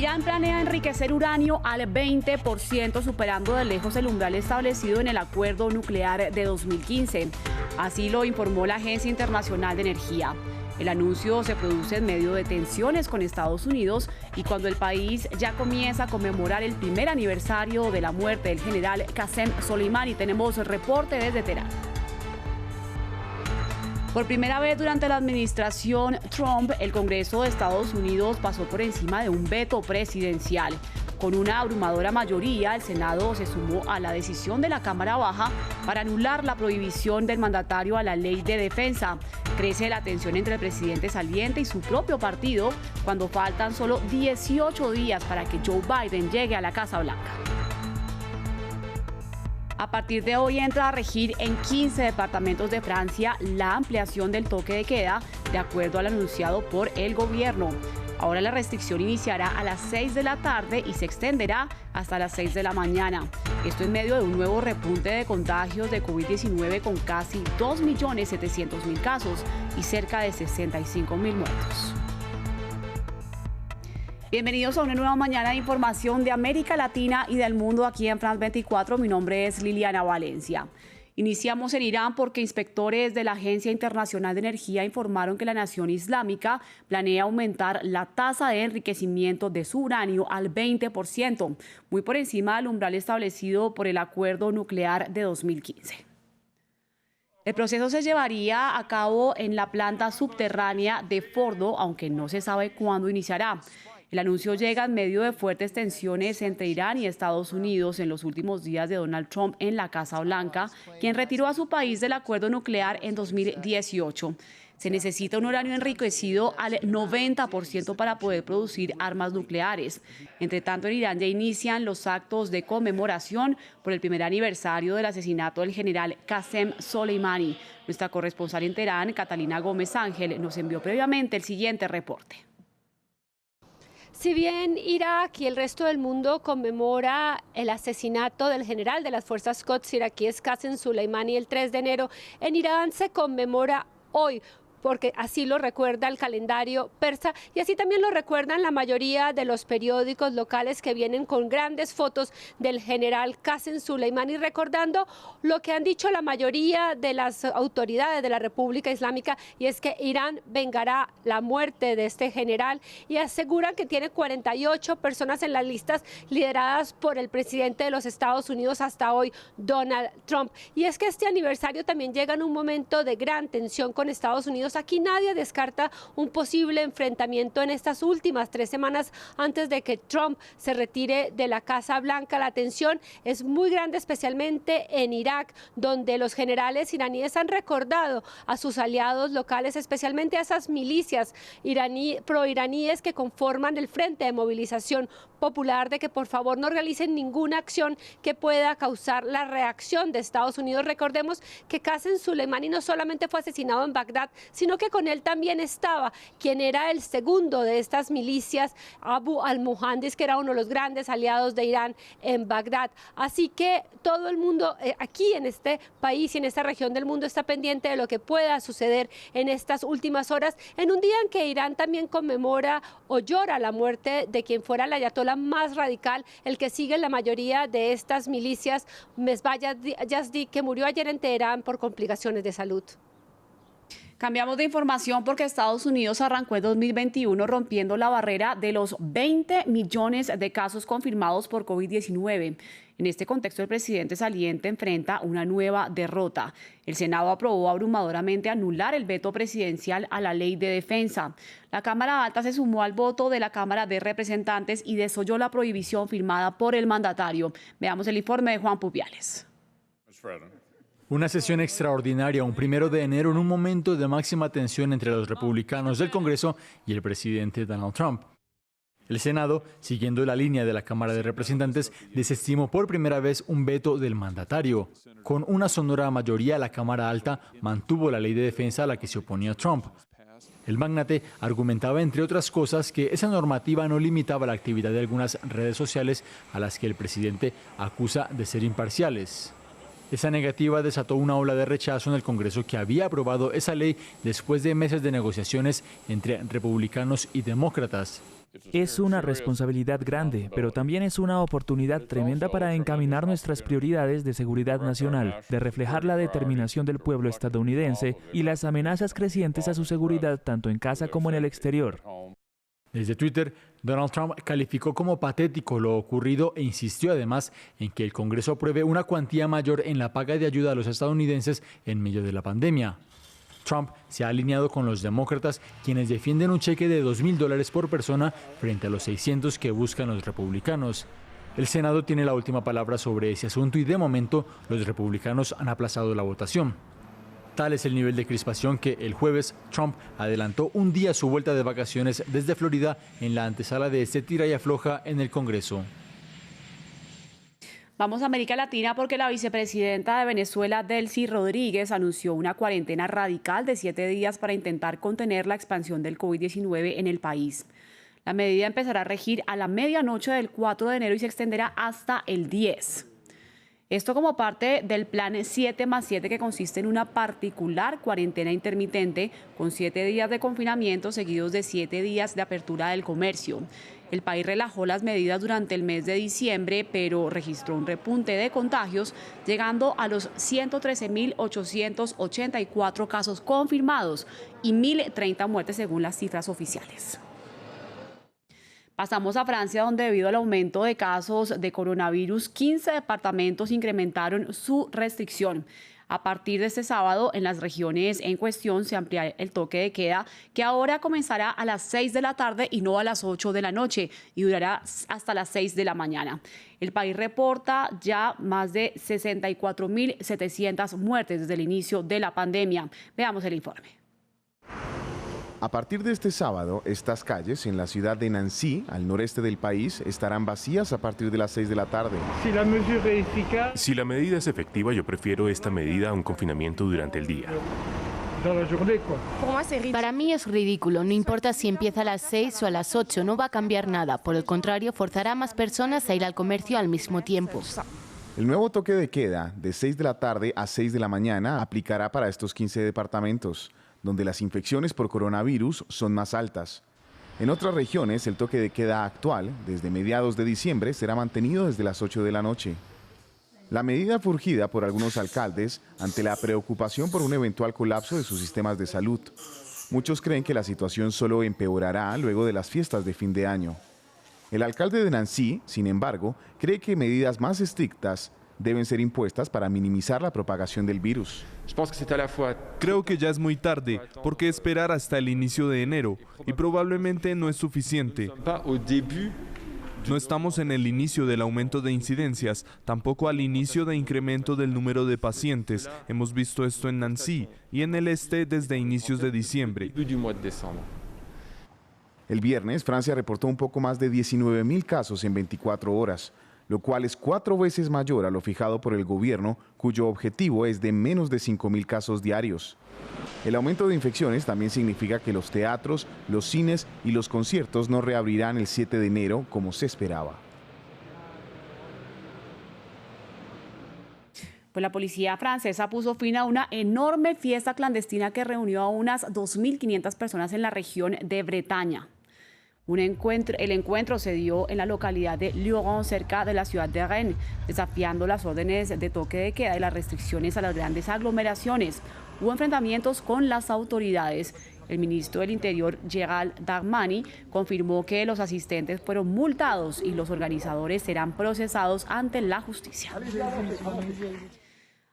Irán planea enriquecer uranio al 20%, superando de lejos el umbral establecido en el acuerdo nuclear de 2015. Así lo informó la Agencia Internacional de Energía. El anuncio se produce en medio de tensiones con Estados Unidos y cuando el país ya comienza a conmemorar el primer aniversario de la muerte del general Qasem Soleimani. Tenemos el reporte desde Teherán. Por primera vez durante la administración Trump, el Congreso de Estados Unidos pasó por encima de un veto presidencial. Con una abrumadora mayoría, el Senado se sumó a la decisión de la Cámara Baja para anular la prohibición del mandatario a la ley de defensa. Crece la tensión entre el presidente saliente y su propio partido cuando faltan solo 18 días para que Joe Biden llegue a la Casa Blanca. A partir de hoy entra a regir en 15 departamentos de Francia la ampliación del toque de queda, de acuerdo al anunciado por el gobierno. Ahora la restricción iniciará a las 6 de la tarde y se extenderá hasta las 6 de la mañana. Esto en medio de un nuevo repunte de contagios de COVID-19 con casi 2.700.000 casos y cerca de 65.000 muertos. Bienvenidos a una nueva mañana de información de América Latina y del mundo aquí en France 24. Mi nombre es Liliana Valencia. Iniciamos en Irán porque inspectores de la Agencia Internacional de Energía informaron que la nación islámica planea aumentar la tasa de enriquecimiento de su uranio al 20%, muy por encima del umbral establecido por el acuerdo nuclear de 2015. El proceso se llevaría a cabo en la planta subterránea de Fordo, aunque no se sabe cuándo iniciará. El anuncio llega en medio de fuertes tensiones entre Irán y Estados Unidos en los últimos días de Donald Trump en la Casa Blanca, quien retiró a su país del acuerdo nuclear en 2018. Se necesita un uranio enriquecido al 90% para poder producir armas nucleares. Entre tanto, en Irán ya inician los actos de conmemoración por el primer aniversario del asesinato del general Qasem Soleimani. Nuestra corresponsal en Teherán, Catalina Gómez Ángel, nos envió previamente el siguiente reporte. Si bien Irak y el resto del mundo conmemora el asesinato del general de las fuerzas Quds iraquíes Qasem Soleimani el 3 de enero, en Irán se conmemora hoy, porque así lo recuerda el calendario persa y así también lo recuerdan la mayoría de los periódicos locales que vienen con grandes fotos del general Qasem Soleimani, recordando lo que han dicho la mayoría de las autoridades de la República Islámica, y es que Irán vengará la muerte de este general, y aseguran que tiene 48 personas en las listas lideradas por el presidente de los Estados Unidos hasta hoy, Donald Trump. Y es que este aniversario también llega en un momento de gran tensión con Estados Unidos. Aquí nadie descarta un posible enfrentamiento en estas últimas 3 semanas antes de que Trump se retire de la Casa Blanca. La tensión es muy grande, especialmente en Irak, donde los generales iraníes han recordado a sus aliados locales, especialmente a esas milicias proiraníes que conforman el Frente de Movilización Popular, de que por favor no realicen ninguna acción que pueda causar la reacción de Estados Unidos. Recordemos que Qasem Soleimani no solamente fue asesinado en Bagdad, sino que con él también estaba quien era el segundo de estas milicias, Abu al-Muhandis, que era uno de los grandes aliados de Irán en Bagdad. Así que todo el mundo aquí en este país y en esta región del mundo está pendiente de lo que pueda suceder en estas últimas horas, en un día en que Irán también conmemora o llora la muerte de quien fuera el ayatolá más radical, el que sigue la mayoría de estas milicias, Mesbah Yazdi, que murió ayer en Teherán por complicaciones de salud. Cambiamos de información porque Estados Unidos arrancó en 2021 rompiendo la barrera de los 20 millones de casos confirmados por COVID-19. En este contexto, el presidente saliente enfrenta una nueva derrota. El Senado aprobó abrumadoramente anular el veto presidencial a la ley de defensa. La Cámara Alta se sumó al voto de la Cámara de Representantes y desoyó la prohibición firmada por el mandatario. Veamos el informe de Juan Pupiales. Una sesión extraordinaria un 1 de enero en un momento de máxima tensión entre los republicanos del Congreso y el presidente Donald Trump. El Senado, siguiendo la línea de la Cámara de Representantes, desestimó por primera vez un veto del mandatario. Con una sonora mayoría, la Cámara Alta mantuvo la ley de defensa a la que se oponía Trump. El magnate argumentaba, entre otras cosas, que esa normativa no limitaba la actividad de algunas redes sociales a las que el presidente acusa de ser imparciales. Esa negativa desató una ola de rechazo en el Congreso, que había aprobado esa ley después de meses de negociaciones entre republicanos y demócratas. Es una responsabilidad grande, pero también es una oportunidad tremenda para encaminar nuestras prioridades de seguridad nacional, de reflejar la determinación del pueblo estadounidense y las amenazas crecientes a su seguridad tanto en casa como en el exterior. Desde Twitter, Donald Trump calificó como patético lo ocurrido e insistió además en que el Congreso apruebe una cuantía mayor en la paga de ayuda a los estadounidenses en medio de la pandemia. Trump se ha alineado con los demócratas, quienes defienden un cheque de $2.000 por persona frente a los 600 que buscan los republicanos. El Senado tiene la última palabra sobre ese asunto y de momento los republicanos han aplazado la votación. Tal es el nivel de crispación que el jueves Trump adelantó un día su vuelta de vacaciones desde Florida en la antesala de este tira y afloja en el Congreso. Vamos a América Latina porque la vicepresidenta de Venezuela, Delcy Rodríguez, anunció una cuarentena radical de 7 días para intentar contener la expansión del COVID-19 en el país. La medida empezará a regir a la medianoche del 4 de enero y se extenderá hasta el 10. Esto como parte del plan 7+7, que consiste en una particular cuarentena intermitente con 7 días de confinamiento seguidos de 7 días de apertura del comercio. El país relajó las medidas durante el mes de diciembre, pero registró un repunte de contagios, llegando a los 113.884 casos confirmados y 1.030 muertes según las cifras oficiales. Pasamos a Francia, donde debido al aumento de casos de coronavirus, 15 departamentos incrementaron su restricción. A partir de este sábado, en las regiones en cuestión se amplía el toque de queda, que ahora comenzará a las 6 de la tarde y no a las 8 de la noche, y durará hasta las 6 de la mañana. El país reporta ya más de 64.700 muertes desde el inicio de la pandemia. Veamos el informe. A partir de este sábado, estas calles en la ciudad de Nancy, al noreste del país, estarán vacías a partir de las 6 de la tarde. Si la medida es efectiva, yo prefiero esta medida a un confinamiento durante el día. Para mí es ridículo, no importa si empieza a las 6 o a las 8, no va a cambiar nada. Por el contrario, forzará a más personas a ir al comercio al mismo tiempo. El nuevo toque de queda, de 6 de la tarde a 6 de la mañana, aplicará para estos 15 departamentos, donde las infecciones por coronavirus son más altas. En otras regiones, el toque de queda actual, desde mediados de diciembre, será mantenido desde las 8 de la noche. La medida fue urgida por algunos alcaldes ante la preocupación por un eventual colapso de sus sistemas de salud. Muchos creen que la situación solo empeorará luego de las fiestas de fin de año. El alcalde de Nancy, sin embargo, cree que medidas más estrictas deben ser impuestas para minimizar la propagación del virus. Creo que ya es muy tarde, porque esperar hasta el inicio de enero, y probablemente no es suficiente. No estamos en el inicio del aumento de incidencias, tampoco al inicio de incremento del número de pacientes. Hemos visto esto en Nancy y en el este desde inicios de diciembre. El viernes, Francia reportó un poco más de 19.000 casos en 24 horas, lo cual es 4 veces mayor a lo fijado por el gobierno, cuyo objetivo es de menos de 5.000 casos diarios. El aumento de infecciones también significa que los teatros, los cines y los conciertos no reabrirán el 7 de enero como se esperaba. Pues la policía francesa puso fin a una enorme fiesta clandestina que reunió a unas 2.500 personas en la región de Bretaña. El encuentro se dio en la localidad de Lyon, cerca de la ciudad de Rennes, desafiando las órdenes de toque de queda y las restricciones a las grandes aglomeraciones. Hubo enfrentamientos con las autoridades. El ministro del Interior, Gérald Darmanin, confirmó que los asistentes fueron multados y los organizadores serán procesados ante la justicia.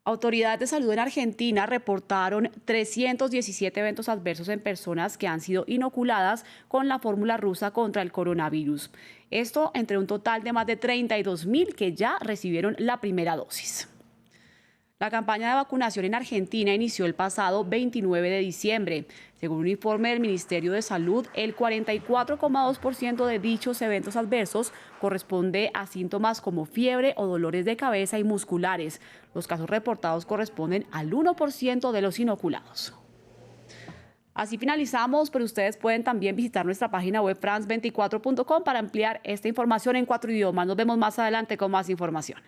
Autoridades de salud en Argentina reportaron 317 eventos adversos en personas que han sido inoculadas con la fórmula rusa contra el coronavirus. Esto entre un total de más de 32.000 que ya recibieron la primera dosis. La campaña de vacunación en Argentina inició el pasado 29 de diciembre. Según un informe del Ministerio de Salud, el 44,2% de dichos eventos adversos corresponde a síntomas como fiebre o dolores de cabeza y musculares. Los casos reportados corresponden al 1% de los inoculados. Así finalizamos, pero ustedes pueden también visitar nuestra página web france24.com para ampliar esta información en 4 idiomas. Nos vemos más adelante con más información.